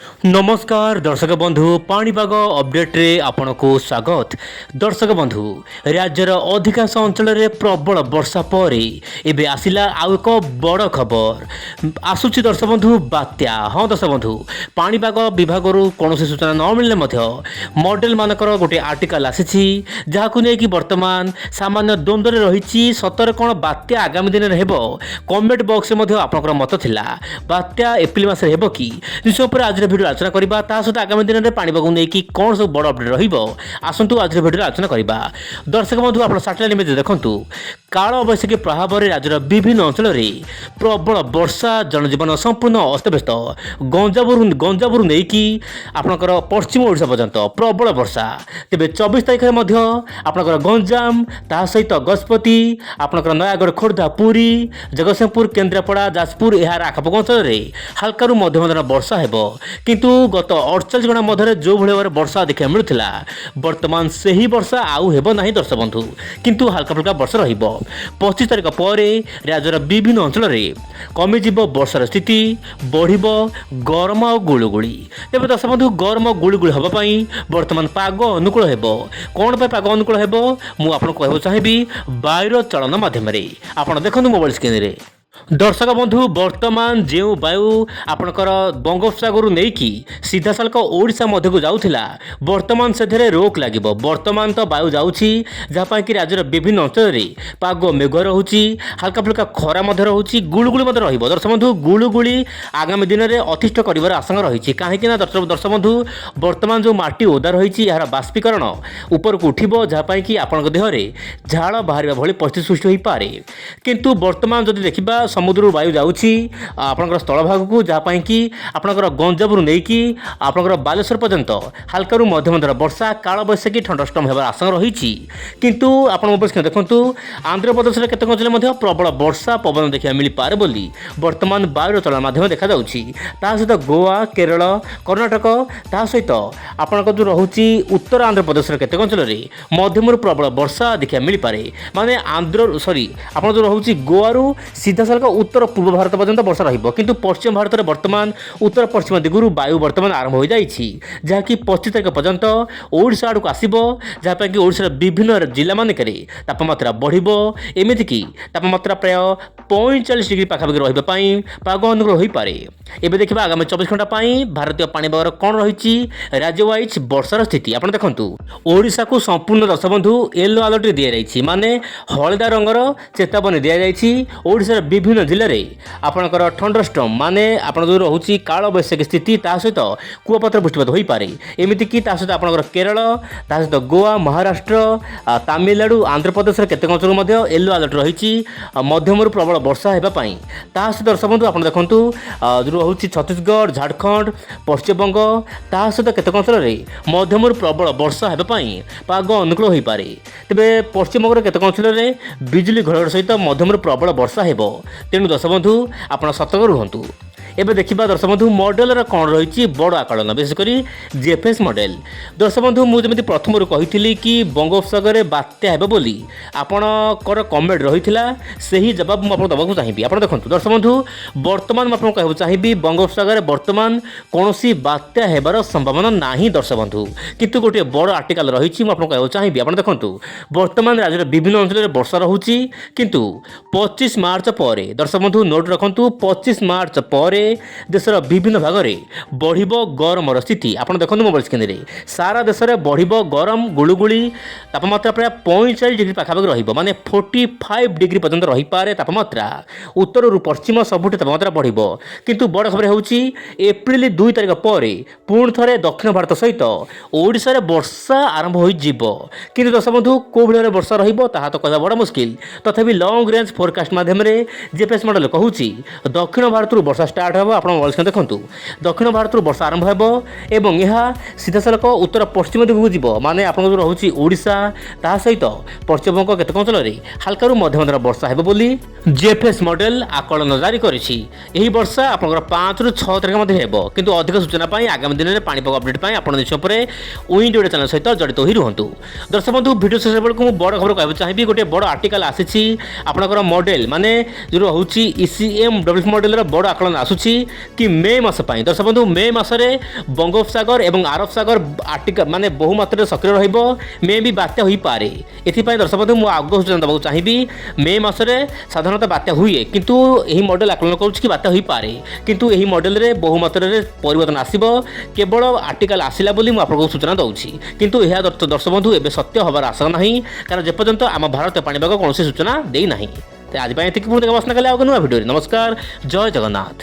नमस्कार दर्शक बंधु पाणीपाग अपडेट्रे आपनको स्वागत। दर्शक बंधु राज्यर अधिकांश अंचल प्रबल वर्षा पर एबे आसिला आउ एक बड़ खबर आसुची। दर्शक बंधु बात्या। हाँ दर्शक बंधु पाणीपाग विभाग कौन सूचना न मिलने मॉडल मानकर गोटे आर्टिकल आसी जहाँ नहीं कि वर्तमान सामान्य द्वंद्व रही सतर कौन बात्या आगामी दिन में कमेंट बॉक्स में आपंकर मत थिला बात्या एप्रिल मास हेब कि आज भिडियो आलोचना करबा ता सहित आगामी दिन में पाणीपाग नहीं कौन सब बड़ अपडेट रहिबो आसंतु आज भिडियो आलोचना करबा। दर्शक बंधु आप सैटेलाइट इमेज देखंतु काल वैशाखी प्रभाव में राज्यर विभिन्न अंचल प्रबल वर्षा जनजीवन संपूर्ण अस्तव्यस्त गंजामु नहीं कि आपणकर पश्चिम ओडिशा पर्यंत प्रबल वर्षा। तेज 24 तारिख में आपणकर गंजाम ता सहित गजपति आपणकर नयागढ़ खोर्धा पुरी जगतसिंहपुर केन्द्रापड़ा जाजपुर यार आखपाख अंचल हाल्का मध्यम धरण वर्षा हेबो। किंतु गत 48 घंटा मध्य जो भाव वर्षा देखा मिलूला वर्तमान से ही वर्षा आउ हेब नहीं दर्शक बंधु किंतु हल्का फुल्का वर्षा रहिबो। 25 तारिख पर राज्यर विभिन्न अंचल कमिज वर्षार स्थिति बढ़िबो गरम और गुलुगुली। तेज दर्शक बंधु गरम और गुलुगुली हाँपाई वर्तमान पाग अनुकूल हेबो। कौन पाई पाग अनुकूल हेबो मु आपको कहबो चाहिबी वायुर चलन माध्यम आप देखो मोबाइल स्क्रीन रे। दर्शक बंधु वर्तमान जो वायु आपणकर बंगोपसागर नहीं कि सीधा सालक ओडिशा मध्य को जाऊला वर्तमान से रोक लगे। वर्तमान तो वायु जाऊँगी जहाँपाई कि राज्यर विभिन्न अंचल पाग मेघ रोचे हल्का फुल्का खरा रोचे गुलुगुली दर्शक बंधु गुलुगुली आगामी दिन में अतिष्ठ कर आशंका रही कहीं दर्शक बंधु वर्तमान जो माटी ओदा रही यार बाष्पीकरण ऊपर को उठब जहाँपाई कि आपण देहरे झाड़ बाहर भली परिस्थिति सृष्टि हो पारे। किंतु वर्तमान जब देखा समुद्र वायु जाऊँगी आपंकर स्थल भाग को जहाँपाई कि आपंकर गंजामु नहीं कि आपंकर बालेश्वर पर्यंत हल्का मध्यम धरण वर्षा काल वैशाखी ठंडस्टम होबार आशंका रही। किंतु आप मोबाइल देखु आंध्र प्रदेश में केतक अंचल प्रबल वर्षा पवन देखा मिल पारे बोली वर्तमान वायुर चलन माध्यम देखा सहित गोवा केरल कर्णाटक ता सहित आपंकर जो रोचे उत्तर आंध्र प्रदेश केतक अंचल मध्यम प्रबल वर्षा देखा मिल पारे माने आंध्र सॉरी आप जो रोचे गोवा सीधा साल उत्तर पूर्व भारत पर्यंत वर्षा रहिबो। किंतु पश्चिम भारत में वर्तमान उत्तर पश्चिम दिगरू वायु वर्तमान आरंभ हो जाइछि जहाँकि 25 तारिख पर्यंत ओडिशा आड़क आसिबो जहाँपाई कि ओडिशार विभिन्न जिला मानकरे तापमात्रा बढ़िबो एमिति कि तापमात्रा प्राय 45 डिग्री पाखापाखि रहिबा पई पाग अनुकूल होई पारे। एबे देखिबा आगामी 24 घंटा पई भारतीय पाणीपागर कोन रहिछि राज्य वाइज वर्षार स्थिति आपण देखंतु। ओडिशा को संपूर्ण दर्शक बंधु येलो अलर्ट दिया जाइछि माने हळदा रंगर चेतावनी दिया जाइछि। ओडिशार विभिन्न जिले में आपणकर ठंडस्टम माने आपण जो रोचे काल वैशाखी स्थिति ता सहित कुआपत्र वृष्टिपात हो पारे एमती कि सहित आपणकर केरल ता सहित गोवा महाराष्ट्र तमिलनाडु आंध्र प्रदेश केतक अंचल येलो अलर्ट रही मध्यम प्रबल वर्षा होगापाई सहित दर्शक बंधु आप देखु जो रोचे छत्तीसगढ़ झारखंड पश्चिमबंग ता सहित केतक अंचल मध्यम प्रबल वर्षा होगापाई पाग अनुकूल हो पारे। तेज पश्चिमबंग केतक अंचल बिजुली घड़घड़ सहित मध्यम प्रबल वर्षा हो तेणु दर्शक बंधु आप सतर्क रुहतु। एबे देखिबा दर्शक बंधु मॉडल कौन रही बड़ आकलन विशेषकर जेएफएस मॉडल। दर्शक बंधु मुझे प्रथम कही कि बंगोपसागर में बात्या हेबो बोली आपणकर कमेंट रही से ही जवाब मुझे दबाक चाहिए। आप देखो दर्शक बंधु वर्तमान मुझे कहूँ चाहिए बंगोपसागर वर्तमान कौन बात्या हेबार संभावना नहीं दर्शक बंधु किंतु गोटे बड़ आर्टिकल रही मुझे कहूँ चाहिए। आप देखो वर्तमान राज्य विभिन्न अंचल वर्षा रोचे किंतु 25 मार्च पर दर्शक बंधु नोट रखु 25 मार्च पर देशर विभिन्न भाग में बढ़िबो गरम स्थिति आप देखो मोबाइल स्क्रीन रे सारा देश में बढ़िबो गरम गुलुगुली तापमात्रा प्राय 45 डिग्री पाखापाखि रहिबो माने 45 डिग्री पर्यंत रही पारे तापमात्रा उत्तर पश्चिम सबुठ तापमात्रा बढ़िबो। किंतु बड़ खबर होउची एप्रिल 2 तारिख पर पुणी थे दक्षिण भारत सहित ओडिशा रे वर्षा आरंभ हो जिवो। किंतु दर्शक बंधु को भाव वर्षा रहिबो ताहा तो कहबा बड़ा मुश्किल तथापि लॉन्ग रेंज फोरकास्ट माध्यम जेपीएस मॉडल कहूची दक्षिण भारत वर्षा स्टार्ट हम आप देखु दक्षिण भारत वर्षा आरंभ हो एवं यह सीधा सालक उत्तर पश्चिम दिगू जीव माने आप रोचे ओडिशा ता सहित पश्चिमबंग केतक अंचल हल्का मध्यम धरण वर्षा हेबो बोली जेएफएस मॉडल आकलन जारी करिछि। एही वर्षा आपनकर 5 रु 6 तारिख मध्ये हेबो किंतु अधिक सूचना पाई आगामी दिन में पाणीपाग अपडेट पाई आपण निश्चय पर उइंड चैनल सहित जड़ित हो रुहतु। दर्शक बंधु वीडियो शेष बेलू मुझे बड़ खबर कहना चाहिए गोटे बड़ आर्टिकल आसी आपनकर मॉडल माने जो रोचे ईसीएम डब्ल्यूएफ मॉडल बड़ आकलन आसुची କହୁଛି କି ମେ ମାସ ପାଇଁ ଦର୍ଶକ ବନ୍ଧୁ ମେ ମାସରେ ବଙ୍ଗୋପସାଗର ଏବଂ ଆରବ ସାଗର ଆର୍ଟିକା ମାନେ ବହୁ ମାତ୍ରାରେ ସକ୍ରିୟ ରହିବ ମେ ବି ବାତ୍ୟା ହୋଇପାରେ ଏଥିପାଇଁ ଦର୍ଶକ ବନ୍ଧୁ ମୁଁ ଆଗ ସୂଚନା ଦେବାକୁ ଚାହିଁବି ମେ ମାସରେ ସାଧାରଣତଃ ବାତ୍ୟା ହୁଏ କିନ୍ତୁ ଏହି ମଡେଲ ଆକଳନ କରୁଛି କି ବାତ୍ୟା ହୋଇପାରେ କିନ୍ତୁ ଏହି ମଡେଲରେ ବହୁ ମାତ୍ରାରେ ପରିବର୍ତ୍ତନ ଆସିବ କେବଳ ଆର୍ଟିକାଲ ଆସିଲା ବୋଲି ମୁଁ ଆପଣଙ୍କୁ ସୂଚନା ଦେଉଛି କିନ୍ତୁ ଏହା ଦର୍ଶକ ବନ୍ଧୁ ଏବେ ସତ୍ୟ ହେବାର ଆଶା ନାହିଁ କାରଣ ଯେପର୍ଯ୍ୟନ୍ତ ଆମ ଭାରତୀୟ ପାଣିପାଗ କୌଣସି ସୂଚନା ଦେଇନାହିଁ। ଆଜି ପାଇଁ ଏତିକି ପୁଣି ଦେଖା ବାସ୍ନା କଲେ ଆଉ ନୂଆ ଭିଡ଼ିଓରେ ନମସ୍କାର ଜୟ ଜଗନ୍ନାଥ।